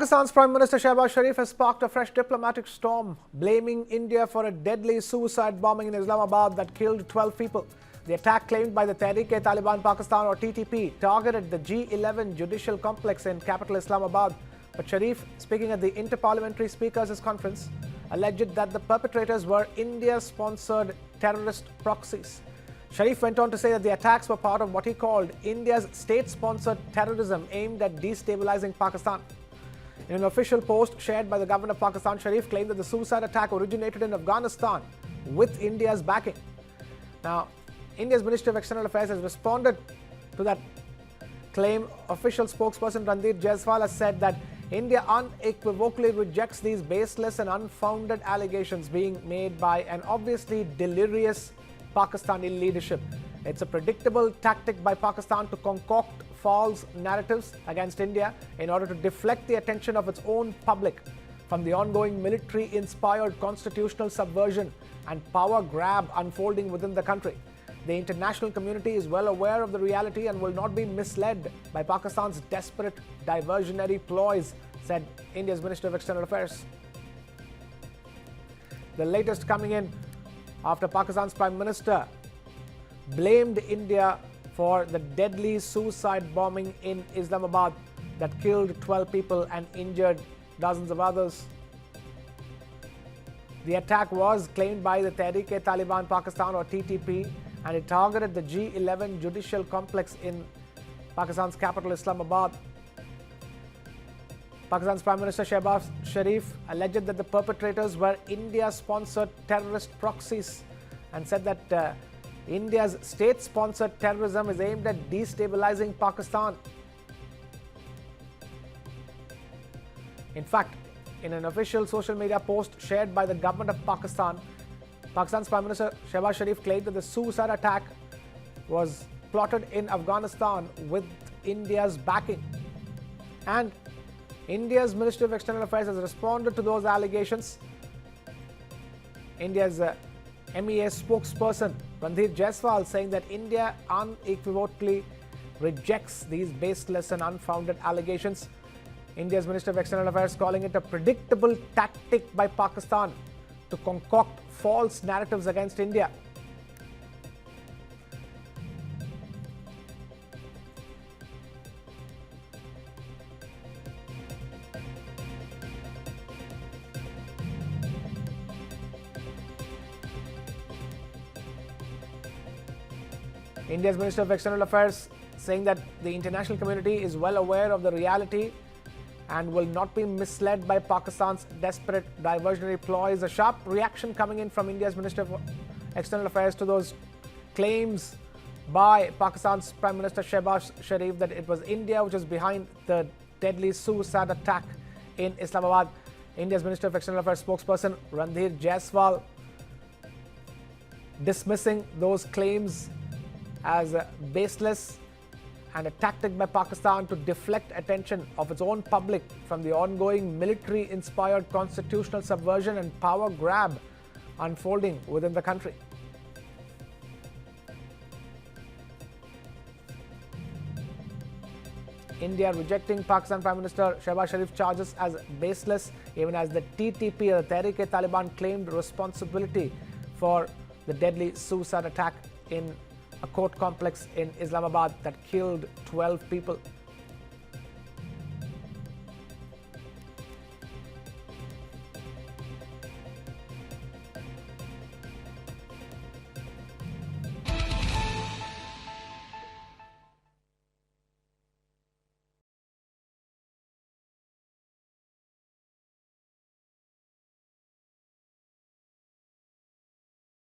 Pakistan's Prime Minister Shehbaz Sharif has sparked a fresh diplomatic storm, blaming India for a deadly suicide bombing in Islamabad that killed 12 people. The attack, claimed by the Tehreek-e-Taliban Pakistan or TTP, targeted the G11 judicial complex in capital Islamabad. But Sharif, speaking at the Inter-Parliamentary Speakers' Conference, alleged that the perpetrators were India-sponsored terrorist proxies. Sharif went on to say that the attacks were part of what he called India's state-sponsored terrorism aimed at destabilizing Pakistan. In an official post shared by the government of Pakistan, Sharif claimed that the suicide attack originated in Afghanistan with India's backing. Now, India's Ministry of External Affairs has responded to that claim. Official spokesperson Ranveer Jaiswal has said that India unequivocally rejects these baseless and unfounded allegations being made by an obviously delirious Pakistani leadership. It's a predictable tactic by Pakistan to concoct false narratives against India in order to deflect the attention of its own public from the ongoing military-inspired constitutional subversion and power grab unfolding within the country. The international community is well aware of the reality and will not be misled by Pakistan's desperate diversionary ploys, said India's Minister of External Affairs. The latest coming in after Pakistan's Prime Minister blamed India for the deadly suicide bombing in Islamabad that killed 12 people and injured dozens of others. The attack was claimed by the Tehreek-e-Taliban Pakistan or TTP, and it targeted the G11 judicial complex in Pakistan's capital Islamabad. Pakistan's Prime Minister Shehbaz Sharif alleged that the perpetrators were India-sponsored terrorist proxies and said that India's state-sponsored terrorism is aimed at destabilizing Pakistan. In fact, in an official social media post shared by the government of Pakistan, Pakistan's Prime Minister Shehbaz Sharif claimed that the suicide attack was plotted in Afghanistan with India's backing. And India's Ministry of External Affairs has responded to those allegations. India's MEA spokesperson Ranveer Jaiswal saying that India unequivocally rejects these baseless and unfounded allegations. India's Minister of External Affairs calling it a predictable tactic by Pakistan to concoct false narratives against India. India's Minister of External Affairs saying that the international community is well aware of the reality and will not be misled by Pakistan's desperate diversionary ploys. A sharp reaction coming in from India's Minister of External Affairs to those claims by Pakistan's Prime Minister Shehbaz Sharif that it was India which is behind the deadly suicide attack in Islamabad. India's Minister of External Affairs spokesperson Ranveer Jaiswal dismissing those claims as baseless and a tactic by Pakistan to deflect attention of its own public from the ongoing military-inspired constitutional subversion and power grab unfolding within the country. India rejecting Pakistan Prime Minister Shehbaz Sharif charges as baseless, even as the TTP or the Tehreek-e-Taliban claimed responsibility for the deadly suicide attack in a court complex in Islamabad that killed 12 people.